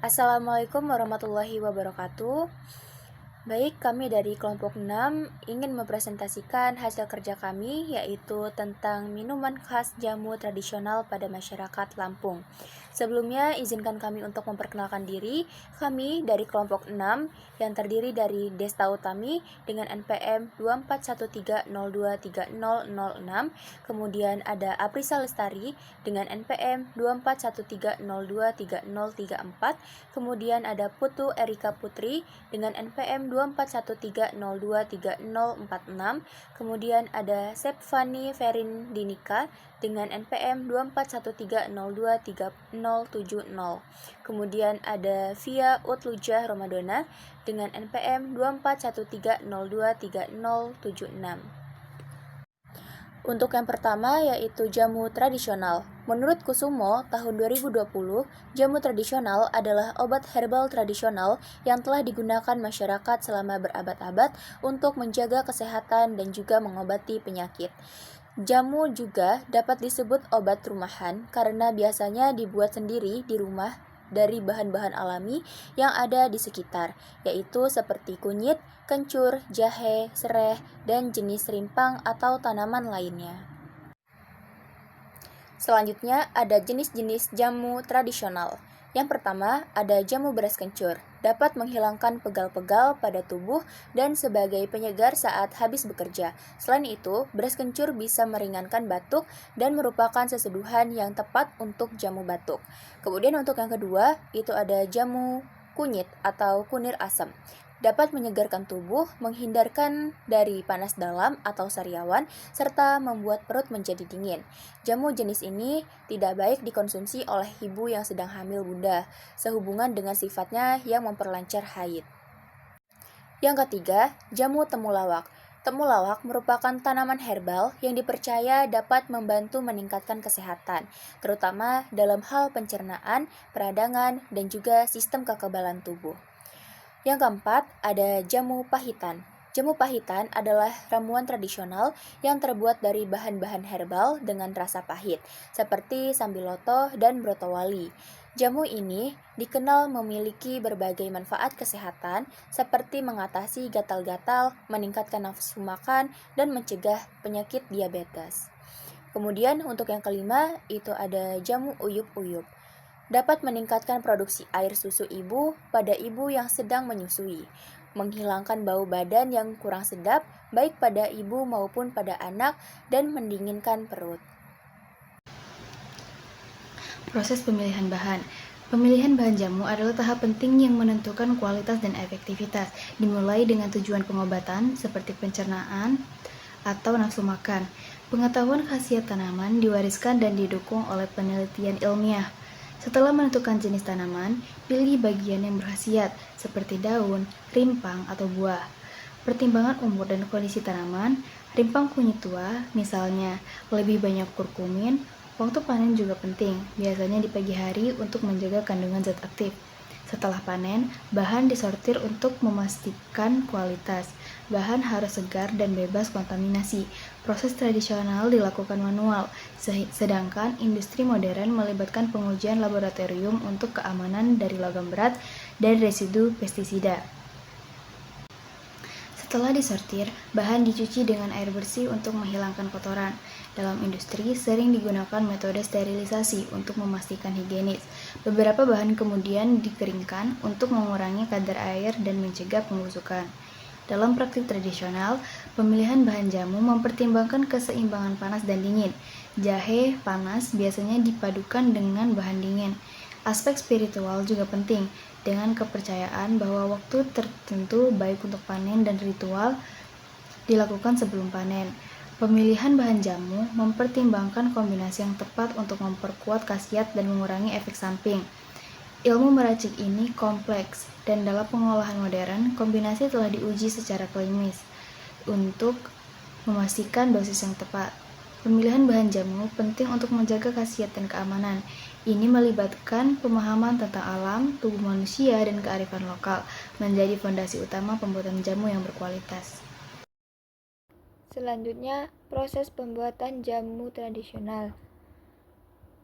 Assalamualaikum warahmatullahi wabarakatuh. Baik, kami dari kelompok 6 ingin mempresentasikan hasil kerja kami, yaitu tentang minuman khas jamu tradisional pada masyarakat Lampung. Sebelumnya, izinkan kami untuk memperkenalkan diri. Kami dari kelompok 6 yang terdiri dari Desta Utami dengan NPM 2413023006, kemudian ada Aprisa Lestari dengan NPM 2413023034, kemudian ada Putu Erika Putri dengan NPM 2413023046, kemudian ada Sepfani Ferin Dinika dengan NPM 2413023070, kemudian ada Via Utlujah Ramadona dengan NPM 2413023076. Untuk yang pertama yaitu jamu tradisional. Menurut Kusumo, tahun 2020, jamu tradisional adalah obat herbal tradisional yang telah digunakan masyarakat selama berabad-abad untuk menjaga kesehatan dan juga mengobati penyakit. Jamu juga dapat disebut obat rumahan karena biasanya dibuat sendiri di rumah dari bahan-bahan alami yang ada di sekitar, yaitu seperti kunyit, kencur, jahe, sereh, dan jenis rimpang atau tanaman lainnya. Selanjutnya ada jenis-jenis jamu tradisional. Yang pertama ada jamu beras kencur, dapat menghilangkan pegal-pegal pada tubuh dan sebagai penyegar saat habis bekerja. Selain itu, beras kencur bisa meringankan batuk dan merupakan seseduhan yang tepat untuk jamu batuk. Kemudian untuk yang kedua, itu ada jamu kunyit atau kunir asam. Dapat menyegarkan tubuh, menghindarkan dari panas dalam atau sariawan, serta membuat perut menjadi dingin. Jamu jenis ini tidak baik dikonsumsi oleh ibu yang sedang hamil bunda, sehubungan dengan sifatnya yang memperlancar haid. Yang ketiga, jamu temulawak. Temulawak merupakan tanaman herbal yang dipercaya dapat membantu meningkatkan kesehatan, terutama dalam hal pencernaan, peradangan, dan juga sistem kekebalan tubuh. Yang keempat, ada jamu pahitan. Jamu pahitan adalah ramuan tradisional yang terbuat dari bahan-bahan herbal dengan rasa pahit, seperti sambiloto dan brotowali. Jamu ini dikenal memiliki berbagai manfaat kesehatan, seperti mengatasi gatal-gatal, meningkatkan nafsu makan, dan mencegah penyakit diabetes. Kemudian untuk yang kelima, itu ada jamu uyup-uyup. Dapat meningkatkan produksi air susu ibu pada ibu yang sedang menyusui, menghilangkan bau badan yang kurang sedap baik pada ibu maupun pada anak, dan mendinginkan perut. Proses pemilihan bahan. Pemilihan bahan jamu adalah tahap penting yang menentukan kualitas dan efektivitas, dimulai dengan tujuan pengobatan seperti pencernaan atau nafsu makan. Pengetahuan khasiat tanaman diwariskan dan didukung oleh penelitian ilmiah. Setelah menentukan jenis tanaman, pilih bagian yang berkhasiat seperti daun, rimpang, atau buah. Pertimbangan umur dan kondisi tanaman, rimpang kunyit tua, misalnya lebih banyak kurkumin. Waktu panen juga penting, biasanya di pagi hari untuk menjaga kandungan zat aktif. Setelah panen, bahan disortir untuk memastikan kualitas. Bahan harus segar dan bebas kontaminasi. Proses tradisional dilakukan manual, sedangkan industri modern melibatkan pengujian laboratorium untuk keamanan dari logam berat dan residu pestisida. Setelah disortir, bahan dicuci dengan air bersih untuk menghilangkan kotoran. Dalam industri, sering digunakan metode sterilisasi untuk memastikan higienis. Beberapa bahan kemudian dikeringkan untuk mengurangi kadar air dan mencegah pembusukan. Dalam praktik tradisional, pemilihan bahan jamu mempertimbangkan keseimbangan panas dan dingin. Jahe panas biasanya dipadukan dengan bahan dingin. Aspek spiritual juga penting, dengan kepercayaan bahwa waktu tertentu baik untuk panen dan ritual dilakukan sebelum panen. Pemilihan bahan jamu mempertimbangkan kombinasi yang tepat untuk memperkuat khasiat dan mengurangi efek samping. Ilmu meracik ini kompleks, dan dalam pengolahan modern, kombinasi telah diuji secara klinis untuk memastikan dosis yang tepat. Pemilihan bahan jamu penting untuk menjaga khasiat dan keamanan. Ini melibatkan pemahaman tentang alam, tubuh manusia, dan kearifan lokal, menjadi fondasi utama pembuatan jamu yang berkualitas. Selanjutnya, proses pembuatan jamu tradisional.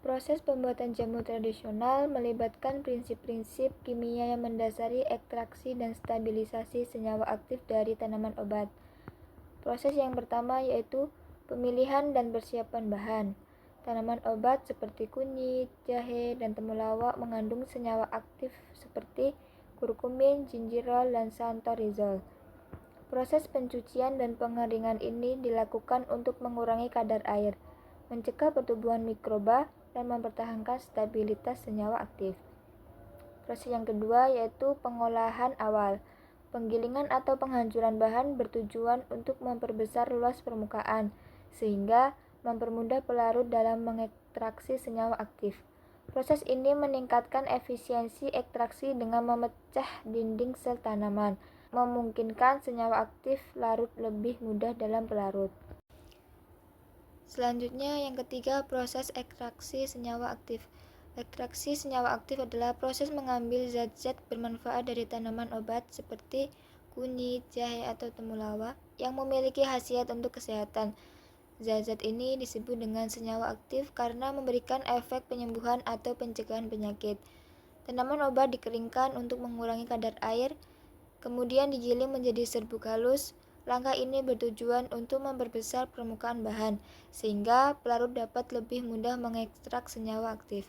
Proses pembuatan jamu tradisional melibatkan prinsip-prinsip kimia yang mendasari ekstraksi dan stabilisasi senyawa aktif dari tanaman obat. Proses yang pertama yaitu pemilihan dan persiapan bahan. Tanaman obat seperti kunyit, jahe, dan temulawak mengandung senyawa aktif seperti kurkumin, gingerol, dan santorizol. Proses pencucian dan pengeringan ini dilakukan untuk mengurangi kadar air, mencegah pertumbuhan mikroba, dan mempertahankan stabilitas senyawa aktif. Proses yang kedua yaitu pengolahan awal. Penggilingan atau penghancuran bahan bertujuan untuk memperbesar luas permukaan, sehingga mempermudah pelarut dalam mengekstraksi senyawa aktif. Proses ini meningkatkan efisiensi ekstraksi dengan memecah dinding sel tanaman, memungkinkan senyawa aktif larut lebih mudah dalam pelarut. Selanjutnya, yang ketiga, proses ekstraksi senyawa aktif. Ekstraksi senyawa aktif adalah proses mengambil zat-zat bermanfaat dari tanaman obat seperti kunyit, jahe, atau temulawak yang memiliki khasiat untuk kesehatan. Zat-zat ini disebut dengan senyawa aktif karena memberikan efek penyembuhan atau pencegahan penyakit. Tanaman obat dikeringkan untuk mengurangi kadar air, kemudian digiling menjadi serbuk halus. Langkah ini bertujuan untuk memperbesar permukaan bahan, sehingga pelarut dapat lebih mudah mengekstrak senyawa aktif.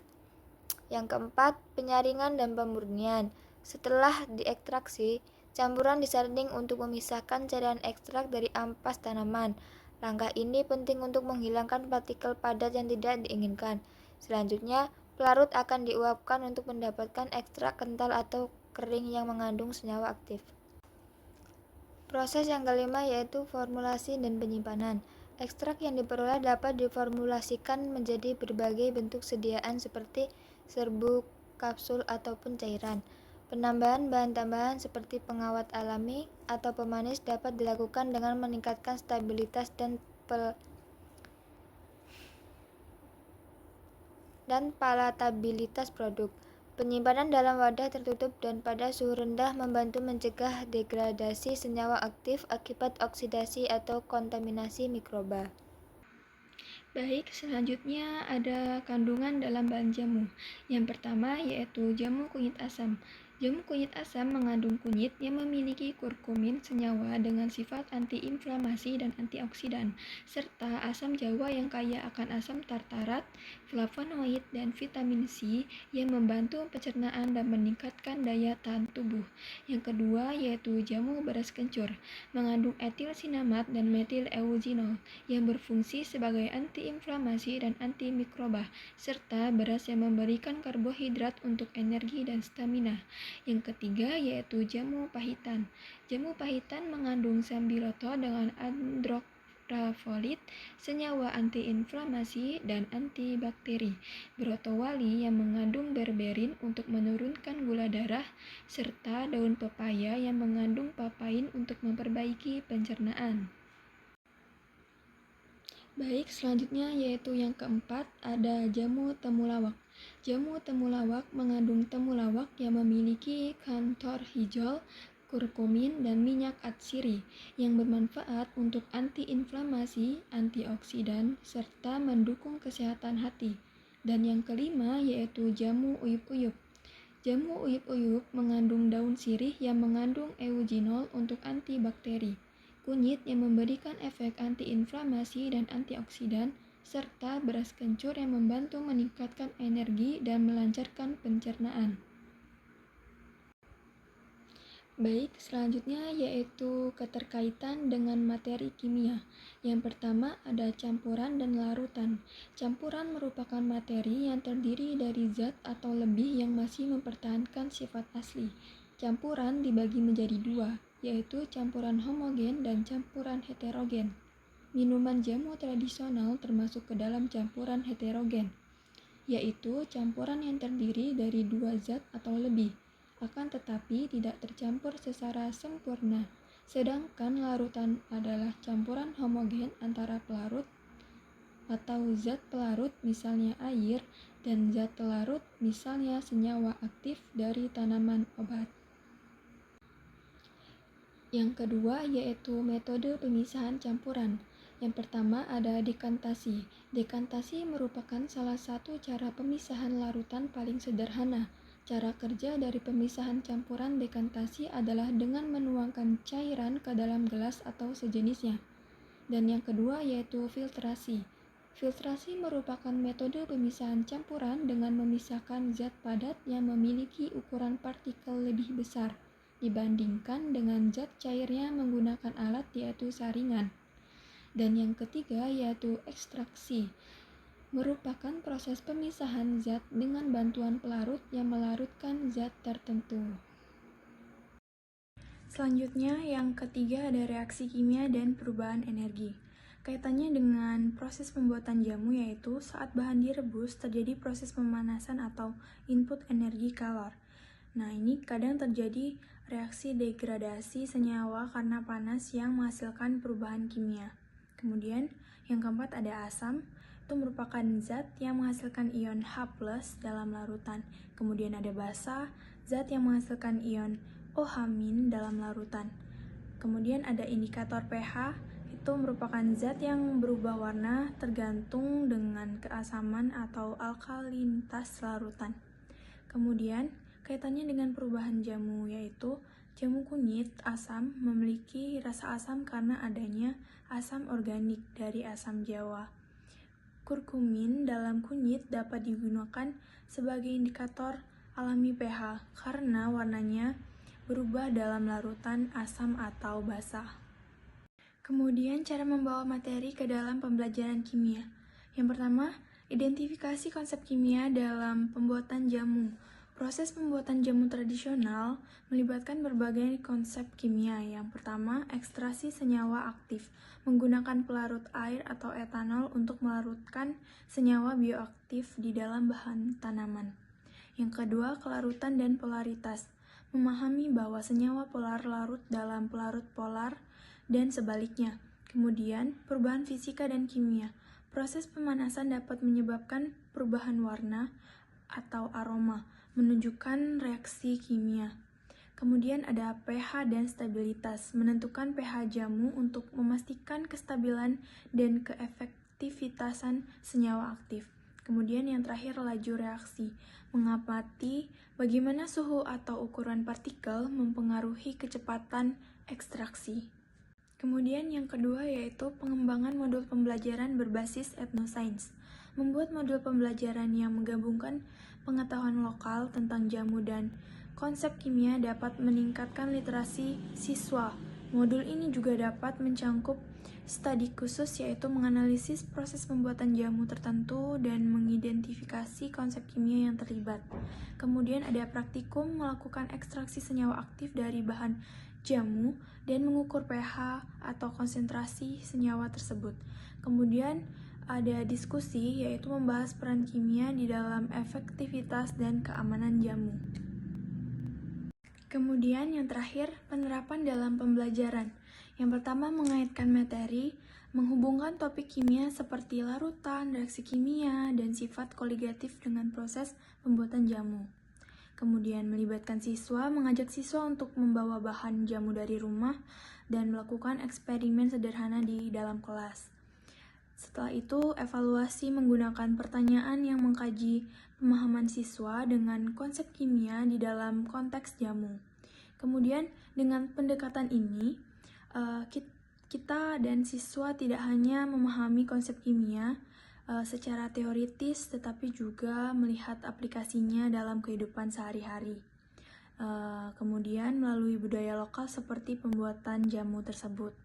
Yang keempat, penyaringan dan pemurnian. Setelah diekstraksi, campuran disaring untuk memisahkan cairan ekstrak dari ampas tanaman. Langkah ini penting untuk menghilangkan partikel padat yang tidak diinginkan. Selanjutnya, pelarut akan diuapkan untuk mendapatkan ekstrak kental atau kering yang mengandung senyawa aktif. Proses yang kelima yaitu formulasi dan penyimpanan. Ekstrak yang diperoleh dapat diformulasikan menjadi berbagai bentuk sediaan seperti serbuk, kapsul, ataupun cairan. Penambahan bahan tambahan seperti pengawet alami atau pemanis dapat dilakukan dengan meningkatkan stabilitas dan palatabilitas produk. Penyimpanan dalam wadah tertutup dan pada suhu rendah membantu mencegah degradasi senyawa aktif akibat oksidasi atau kontaminasi mikroba. Baik, selanjutnya ada kandungan dalam bahan jamu. Yang pertama yaitu jamu kunyit asam. Jamu kunyit asam mengandung kunyit yang memiliki kurkumin, senyawa dengan sifat antiinflamasi dan antioksidan, serta asam jawa yang kaya akan asam tartarat, flavonoid, dan vitamin C yang membantu pencernaan dan meningkatkan daya tahan tubuh. Yang kedua yaitu jamu beras kencur, mengandung etil sinamat dan metil eugenol yang berfungsi sebagai antiinflamasi dan antimikroba, serta beras yang memberikan karbohidrat untuk energi dan stamina. Yang ketiga yaitu jamu pahitan. Jamu pahitan mengandung sambiloto dengan andrografolit, senyawa antiinflamasi dan antibakteri, brotowali yang mengandung berberin untuk menurunkan gula darah, serta daun pepaya yang mengandung papain untuk memperbaiki pencernaan. Baik, selanjutnya yaitu yang keempat ada jamu temulawak. Jamu temulawak mengandung temulawak yang memiliki kantorhijol, kurkumin, dan minyak atsiri yang bermanfaat untuk antiinflamasi, antioksidan, serta mendukung kesehatan hati. Dan yang kelima yaitu jamu uyup-uyup. Jamu uyup-uyup mengandung daun sirih yang mengandung eugenol untuk antibakteri, kunyit yang memberikan efek antiinflamasi dan antioksidan, serta beras kencur yang membantu meningkatkan energi dan melancarkan pencernaan. Baik, selanjutnya yaitu keterkaitan dengan materi kimia. Yang pertama ada campuran dan larutan. Campuran merupakan materi yang terdiri dari zat atau lebih yang masih mempertahankan sifat asli. Campuran dibagi menjadi dua, yaitu campuran homogen dan campuran heterogen. Minuman jamu tradisional termasuk ke dalam campuran heterogen, yaitu campuran yang terdiri dari dua zat atau lebih, akan tetapi tidak tercampur secara sempurna. Sedangkan larutan adalah campuran homogen antara pelarut atau zat pelarut misalnya air dan zat pelarut misalnya senyawa aktif dari tanaman obat. Yang kedua yaitu metode pemisahan campuran. Yang pertama ada dekantasi. Dekantasi merupakan salah satu cara pemisahan larutan paling sederhana. Cara kerja dari pemisahan campuran dekantasi adalah dengan menuangkan cairan ke dalam gelas atau sejenisnya. Dan yang kedua yaitu filtrasi. Filtrasi merupakan metode pemisahan campuran dengan memisahkan zat padat yang memiliki ukuran partikel lebih besar dibandingkan dengan zat cairnya menggunakan alat yaitu saringan. Dan yang ketiga yaitu ekstraksi, merupakan proses pemisahan zat dengan bantuan pelarut yang melarutkan zat tertentu. Selanjutnya, yang ketiga ada reaksi kimia dan perubahan energi. Kaitannya dengan proses pembuatan jamu yaitu saat bahan direbus terjadi proses pemanasan atau input energi kalor. Nah, ini kadang terjadi reaksi degradasi senyawa karena panas yang menghasilkan perubahan kimia. Kemudian, yang keempat ada asam, itu merupakan zat yang menghasilkan ion H+ dalam larutan. Kemudian ada basa, zat yang menghasilkan ion OH- dalam larutan. Kemudian ada indikator pH, itu merupakan zat yang berubah warna tergantung dengan keasaman atau alkalinitas larutan. Kemudian, kaitannya dengan perubahan jamu yaitu jamu kunyit asam memiliki rasa asam karena adanya asam organik dari asam jawa. Kurkumin dalam kunyit dapat digunakan sebagai indikator alami pH karena warnanya berubah dalam larutan asam atau basa. Kemudian cara membawa materi ke dalam pembelajaran kimia. Yang pertama, identifikasi konsep kimia dalam pembuatan jamu. Proses pembuatan jamu tradisional melibatkan berbagai konsep kimia. Yang pertama, ekstraksi senyawa aktif, menggunakan pelarut air atau etanol untuk melarutkan senyawa bioaktif di dalam bahan tanaman. Yang kedua, kelarutan dan polaritas, memahami bahwa senyawa polar larut dalam pelarut polar dan sebaliknya. Kemudian, perubahan fisika dan kimia. Proses pemanasan dapat menyebabkan perubahan warna atau aroma, menunjukkan reaksi kimia. Kemudian ada pH dan stabilitas, menentukan pH jamu untuk memastikan kestabilan dan keefektivitasan senyawa aktif. Kemudian yang terakhir laju reaksi, mengamati bagaimana suhu atau ukuran partikel mempengaruhi kecepatan ekstraksi. Kemudian yang kedua yaitu pengembangan modul pembelajaran berbasis etnosains. Membuat modul pembelajaran yang menggabungkan pengetahuan lokal tentang jamu dan konsep kimia dapat meningkatkan literasi siswa. Modul ini juga dapat mencangkup studi khusus yaitu menganalisis proses pembuatan jamu tertentu dan mengidentifikasi konsep kimia yang terlibat. Kemudian ada praktikum melakukan ekstraksi senyawa aktif dari bahan jamu dan mengukur pH atau konsentrasi senyawa tersebut. Kemudian ada diskusi yaitu membahas peran kimia di dalam efektivitas dan keamanan jamu. Kemudian yang terakhir, penerapan dalam pembelajaran. Yang pertama, mengaitkan materi, menghubungkan topik kimia seperti larutan, reaksi kimia, dan sifat koligatif dengan proses pembuatan jamu. Kemudian melibatkan siswa, mengajak siswa untuk membawa bahan jamu dari rumah dan melakukan eksperimen sederhana di dalam kelas. Setelah itu, evaluasi menggunakan pertanyaan yang mengkaji pemahaman siswa dengan konsep kimia di dalam konteks jamu. Kemudian, dengan pendekatan ini, kita dan siswa tidak hanya memahami konsep kimia secara teoritis, tetapi juga melihat aplikasinya dalam kehidupan sehari-hari. Kemudian, melalui budaya lokal seperti pembuatan jamu tersebut.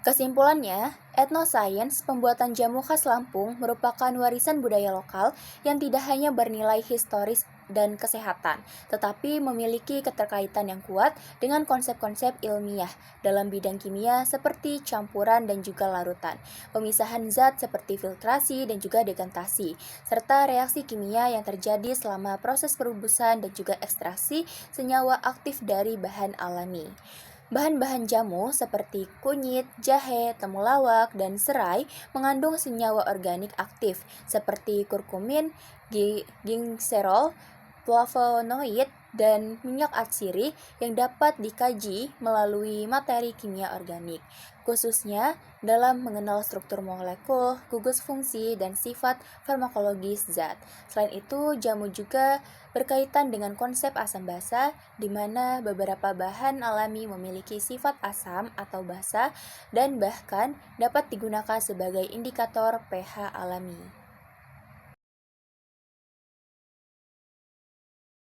Kesimpulannya, etnosains pembuatan jamu khas Lampung merupakan warisan budaya lokal yang tidak hanya bernilai historis dan kesehatan, tetapi memiliki keterkaitan yang kuat dengan konsep-konsep ilmiah dalam bidang kimia seperti campuran dan juga larutan, pemisahan zat seperti filtrasi dan juga dekantasi, serta reaksi kimia yang terjadi selama proses perubusan dan juga ekstraksi senyawa aktif dari bahan alami. Bahan-bahan jamu seperti kunyit, jahe, temulawak, dan serai mengandung senyawa organik aktif seperti kurkumin, ginserol, flavonoid, dan minyak atsiri yang dapat dikaji melalui materi kimia organik, khususnya dalam mengenal struktur molekul, gugus fungsi, dan sifat farmakologis zat. Selain itu, jamu juga berkaitan dengan konsep asam basa, di mana beberapa bahan alami memiliki sifat asam atau basa dan bahkan dapat digunakan sebagai indikator pH alami.